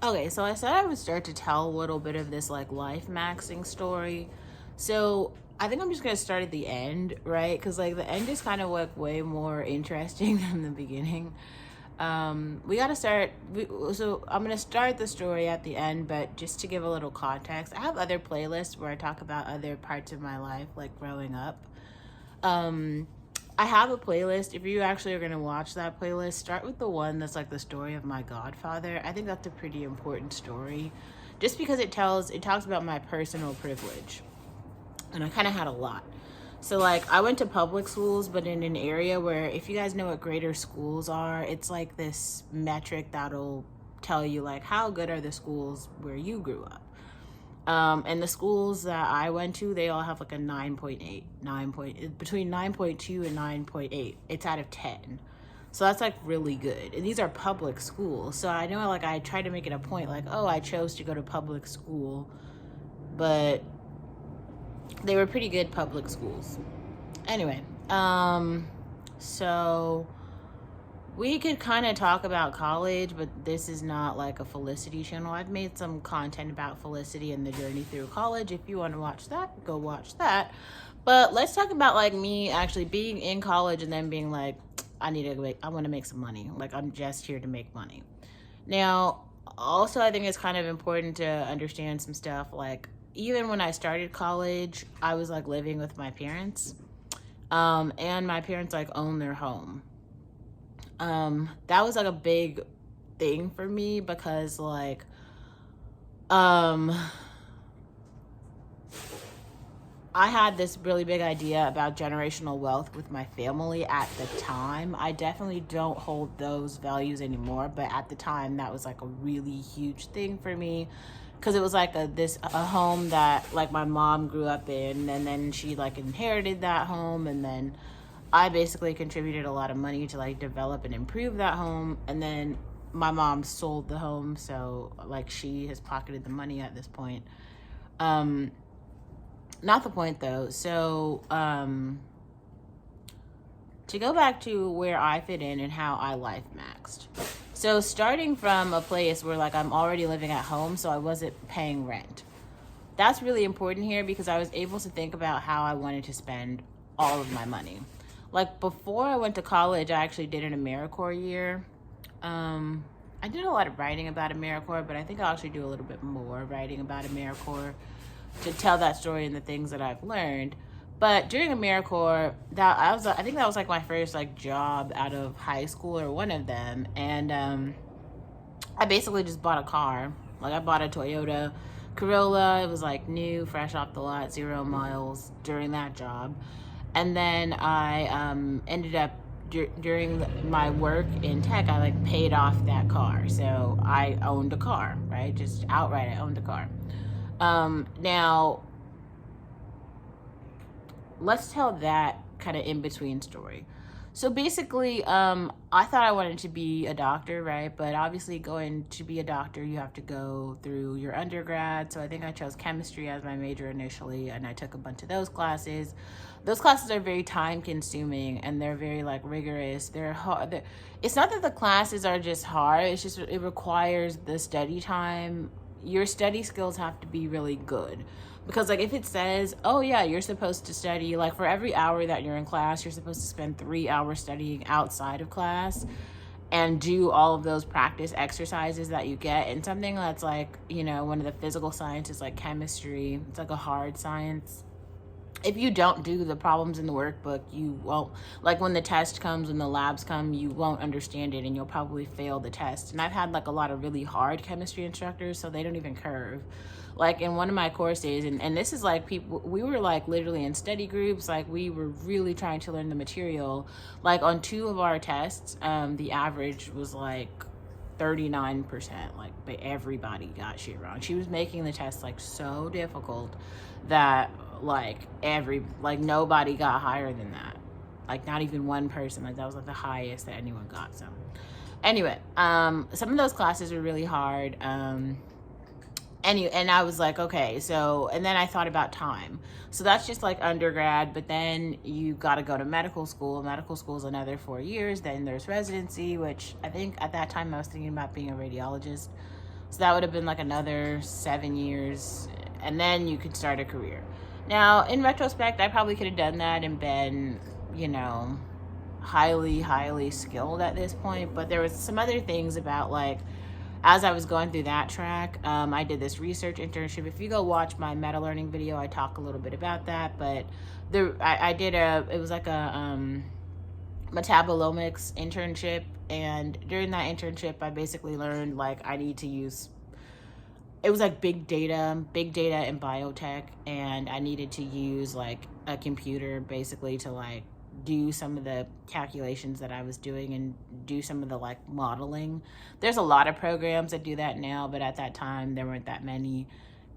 Okay, so I said I would start to tell a little bit of this like life maxing story. So I think I'm just gonna start at the end, right? Because like the end is kind of like way more interesting than the beginning. We gotta start. So I'm gonna start the story at the end, but just to give a little context, I have other playlists where I talk about other parts of my life, like growing up. Um, I have a playlist. If you actually are going to watch that playlist, start with the one that's like the story of my godfather. I think that's a pretty important story just because it talks about my personal privilege. And I kind of had a lot. So like I went to public schools, but in an area where, if you guys know what grader schools are, it's like this metric that'll tell you like how good are the schools where you grew up. And the schools that I went to, they all have like a 9.8, between 9.2 and 9.8. It's out of 10. So that's like really good. And these are public schools. So I know like I try to make it a point like, oh, I chose to go to public school, but they were pretty good public schools. Anyway, so we could kind of talk about college, but this is not like a Felicity channel. I've made some content about Felicity and the journey through college. If you want to watch that, go watch that. But let's talk about like me actually being in college and then being like, I want to make some money. Like I'm just here to make money. Now, also I think it's kind of important to understand some stuff. Like even when I started college, I was like living with my parents. And my parents like own their home. That was like a big thing for me because like um I had this really big idea about generational wealth with my family at the time. I definitely don't hold those values anymore, but at the time that was like a really huge thing for me because it was like a home that like my mom grew up in, and then she like inherited that home, and then I basically contributed a lot of money to like develop and improve that home, and then my mom sold the home, so like she has pocketed the money at this point. Um Not the point though. So to go back to where I fit in and how I life maxed. So starting from a place where like I'm already living at home, so I wasn't paying rent. That's really important here because I was able to think about how I wanted to spend all of my money. Like before I went to college, I actually did an AmeriCorps year. I did a lot of writing about AmeriCorps, but I think I'll actually do a little bit more writing about AmeriCorps to tell that story and the things that I've learned. But during AmeriCorps, I think that was like my first like job out of high school or one of them, and I basically just bought a car. Like I bought a Toyota Corolla. It was like new, fresh off the lot, 0 miles during that job. And then I ended up during my work in tech, I like paid off that car. So I owned a car, right? Just outright, I owned a car. Now let's tell that kind of in between story. So basically, I thought I wanted to be a doctor, right? But obviously, going to be a doctor, you have to go through your undergrad. So I think I chose chemistry as my major initially, and I took a bunch of those classes. Those classes are very time consuming and they're very like rigorous. They're hard. It's not that the classes are just hard, it's just it requires the study time. Your study skills have to be really good because like if it says, oh yeah, you're supposed to study like for every hour that you're in class, you're supposed to spend 3 hours studying outside of class and do all of those practice exercises that you get. And something that's like, you know, one of the physical sciences like chemistry, it's like a hard science. If you don't do the problems in the workbook, you won't, like when the test comes, when the labs come, you won't understand it and you'll probably fail the test. And I've had like a lot of really hard chemistry instructors, so they don't even curve. Like in one of my courses, and this is like people, we were like literally in study groups, like we were really trying to learn the material. Like on 2 of our tests, the average was like 39%, like, but everybody got shit wrong. She was making the test like so difficult that like nobody got higher than that. Like not even one person. Like that was like the highest that anyone got. So anyway, some of those classes were really hard. And I was like, okay, so, and then I thought about time. So that's just like undergrad, but then you got to go to medical school. Medical school is another 4 years. Then there's residency, which I think at that time I was thinking about being a radiologist. So that would have been like another 7 years, and then you could start a career. Now, in retrospect, I probably could have done that and been, you know, highly skilled at this point. But there was some other things about, like, as I was going through that track, I did this research internship. If you go watch my meta learning video, I talk a little bit about that. But it was like a metabolomics internship, and during that internship, I basically learned, like, I need to use, it was like big data in biotech, and I needed to use like a computer basically to like do some of the calculations that I was doing and do some of the like modeling. There's a lot of programs that do that now, but at that time there weren't that many.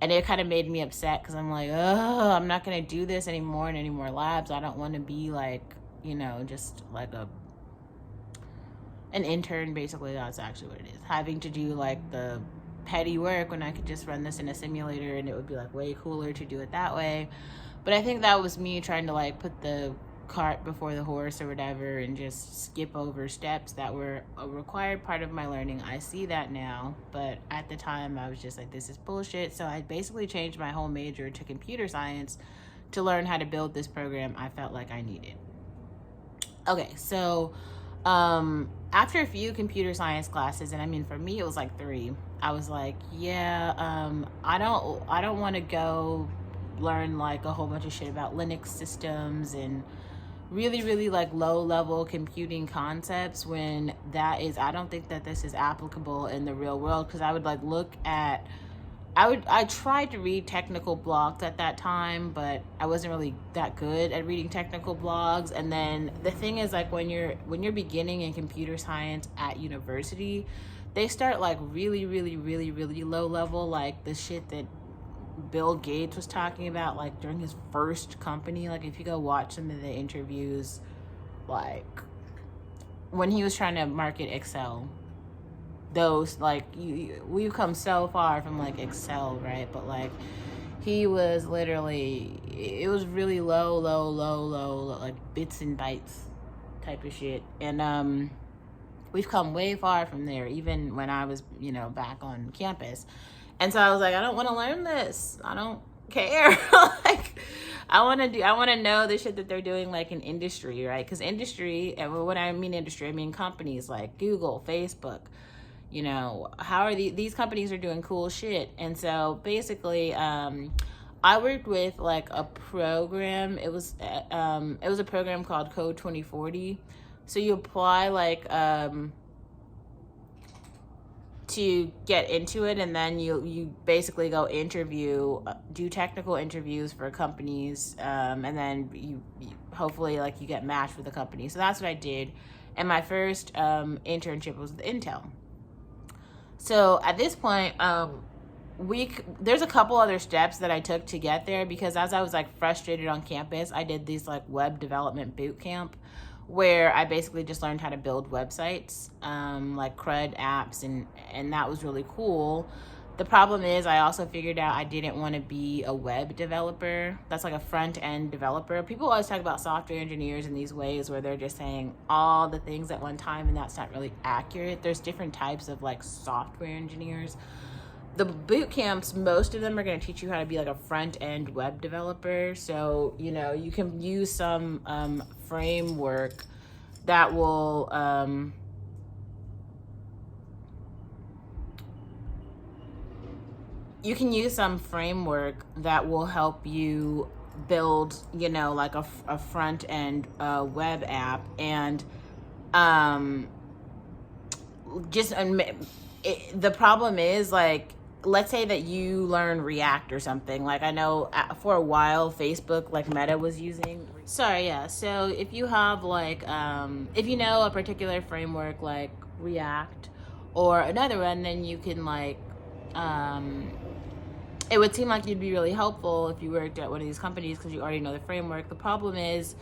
And it kind of made me upset because I'm like, oh, I'm not going to do this anymore in any more labs. I don't want to be like, you know, just like an intern, basically. That's actually what it is. Having to do like the petty work when I could just run this in a simulator, and it would be like way cooler to do it that way. But I think that was me trying to like put the cart before the horse or whatever, and just skip over steps that were a required part of my learning. I see that now, but at the time I was just like, this is bullshit. So I basically changed my whole major to computer science to learn how to build this program I felt like I needed. Okay, so after a few computer science classes, and I mean for me it was like 3, I was like, yeah, I don't want to go learn like a whole bunch of shit about Linux systems and really like low level computing concepts, when I don't think that this is applicable in the real world. Because I would like look at, I tried to read technical blogs at that time, but I wasn't really that good at reading technical blogs. And then the thing is, like, when you're beginning in computer science at university, they start like really low level, like the shit that Bill Gates was talking about like during his first company. Like, if you go watch some of the interviews, like when he was trying to market Excel, those like we've come so far from like Excel, right? But like he was literally, it was really low, like bits and bytes type of shit. And we've come way far from there, even when I was, you know, back on campus. And so I was like, I don't want to learn this. I don't care. Like, I want to know the shit that they're doing like in industry, right? Because industry, and when I mean industry, I mean companies like Google, Facebook. You know, how are these companies are doing cool shit. And so basically, I worked with like a program. It was a program called Code 2040. So you apply like to get into it, and then you basically go do technical interviews for companies, and then you hopefully like you get matched with the company. So that's what I did. And my first internship was with Intel. So at this point, there's a couple other steps that I took to get there, because as I was like frustrated on campus, I did these like web development boot camp where I basically just learned how to build websites, like CRUD apps, and that was really cool. The problem is I also figured out I didn't want to be a web developer. That's like a front-end developer. People always talk about software engineers in these ways where they're just saying all the things at one time, and that's not really accurate. There's different types of like software engineers. The boot camps, most of them are going to teach you how to be like a front-end web developer. So, you know, you can use some framework that will help you build, you know, like a front-end web app. And the problem is, like, let's say that you learn React or something. Like, I know for a while Facebook, like Meta, was using. Sorry, yeah. So if you have like, if you know a particular framework like React or another one, then you can like, it would seem like you'd be really helpful if you worked at one of these companies because you already know the framework. The problem is,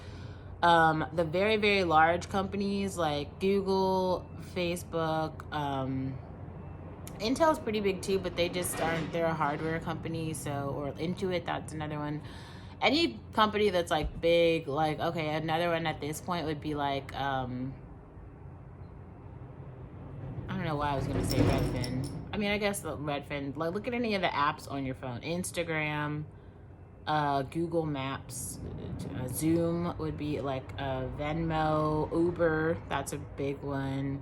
the very large companies like Google, Facebook, Intel's pretty big too, but they just aren't, they're a hardware company. So, or Intuit, that's another one. Any company that's like big, like, okay, another one at this point would be like, I don't know why I was going to say Redfin. I I guess the Redfin, like look at any of the apps on your phone. Instagram, Google Maps, Zoom would be like Venmo, Uber, that's a big one.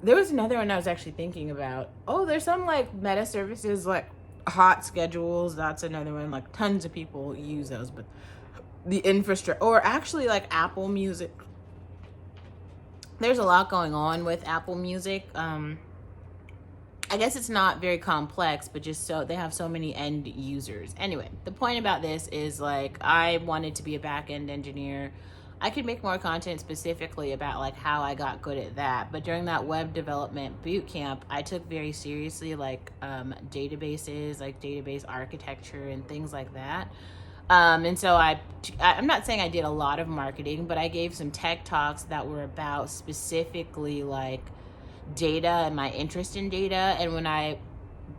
There was another one I was actually thinking about. Oh, there's some like meta services like Hot Schedules, that's another one. Like tons of people use those, but the infrastructure, or actually like Apple Music. There's a lot going on with Apple Music. I guess it's not very complex, but just so they have so many end users. Anyway, the point about this is like I wanted to be a back-end engineer. I could make more content specifically about like how I got good at that. But during that web development boot camp, I took very seriously like databases, like database architecture and things like that. And so I'm not saying I did a lot of marketing, but I gave some tech talks that were about specifically like data and my interest in data. And when I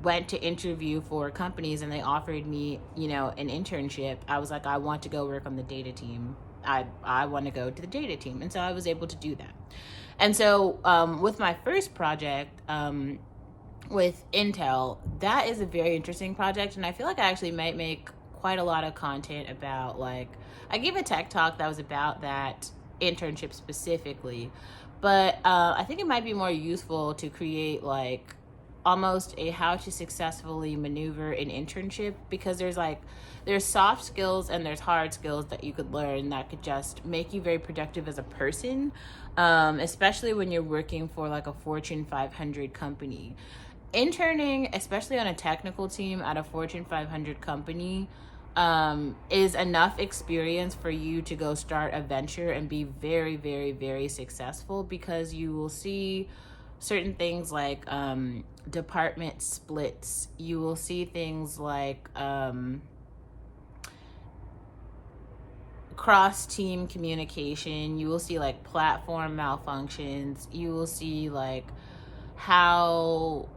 went to interview for companies and they offered me, an internship, I was like, I want to go work on the data team. I want to go to the data team. And so I was able to do that. And so with my first project, with Intel, that is a very interesting project. And I feel like I actually might make quite a lot of content about like, I gave a tech talk that was about that internship specifically, but I think it might be more useful to create like almost a how to successfully maneuver an internship, because there's soft skills and there's hard skills that you could learn that could just make you very productive as a person, especially when you're working for like a Fortune 500 company. Interning, especially on a technical team at a Fortune 500 company, is enough experience for you to go start a venture and be very, very, very successful, because you will see certain things like department splits. You will see things like cross-team communication. You will see like platform malfunctions. You will see like how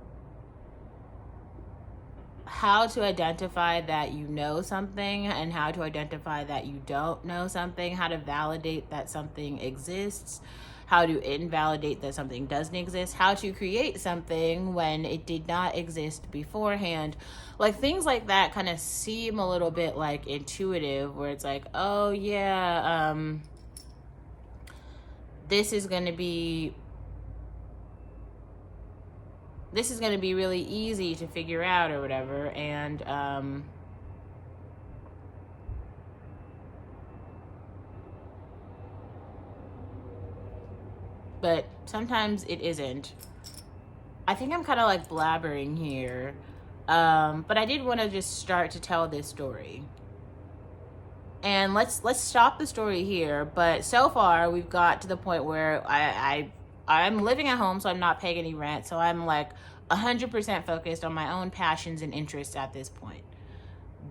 to identify that you know something and how to identify that you don't know something, how to validate that something exists, how to invalidate that something doesn't exist, how to create something when it did not exist beforehand. Like things like that kind of seem a little bit like intuitive, where it's like, oh yeah, this is going to be really easy to figure out or whatever. And but sometimes it isn't. I think I'm kind of like blabbering here, but I did want to just start to tell this story. And let's stop the story here. But so far we've got to the point where I'm living at home, so I'm not paying any rent. So I'm like 100% focused on my own passions and interests at this point.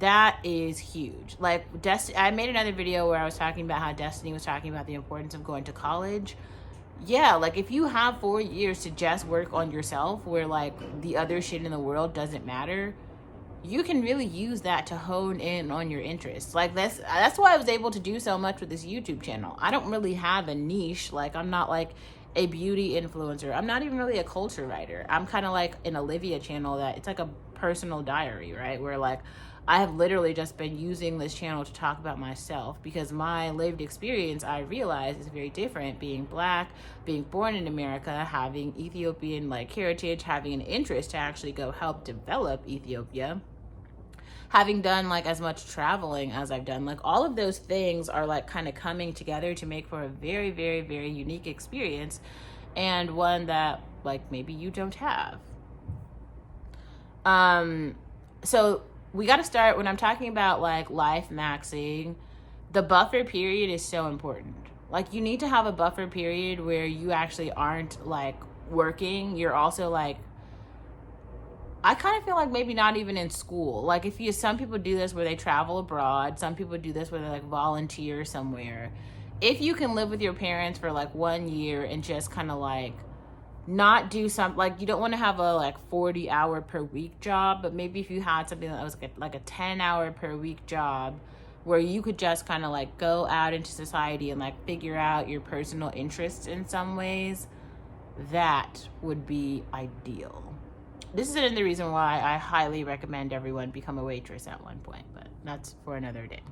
That is huge. Like I made another video where I was talking about how Destiny was talking about the importance of going to college. Yeah, like if you have 4 years to just work on yourself, where like the other shit in the world doesn't matter, you can really use that to hone in on your interests. Like that's why I was able to do so much with this YouTube channel. I don't really have a niche. Like I'm not like a beauty influencer. I'm not even really a culture writer. I'm kind of like an Olivia channel that it's like a personal diary, right? Where like I have literally just been using this channel to talk about myself, because my lived experience, I realize, is very different. Being Black, being born in America, having Ethiopian like heritage, having an interest to actually go help develop Ethiopia, having done like as much traveling as I've done, like all of those things are like kind of coming together to make for a very, very, very unique experience, and one that like maybe you don't have. So we got to start when I'm talking about like Lifemaxxing. The buffer period is so important. Like you need to have a buffer period where you actually aren't like working. You're also like, I kind of feel like maybe not even in school. Like some people do this where they travel abroad. Some people do this where they like volunteer somewhere. If you can live with your parents for like 1 year and just kind of like not do something, like you don't want to have a like 40-hour per week job, but maybe if you had something that was like a 10-hour per week job where you could just kind of like go out into society and like figure out your personal interests in some ways, that would be ideal. this is another reason why I highly recommend everyone become a waitress at one point, but that's for another day.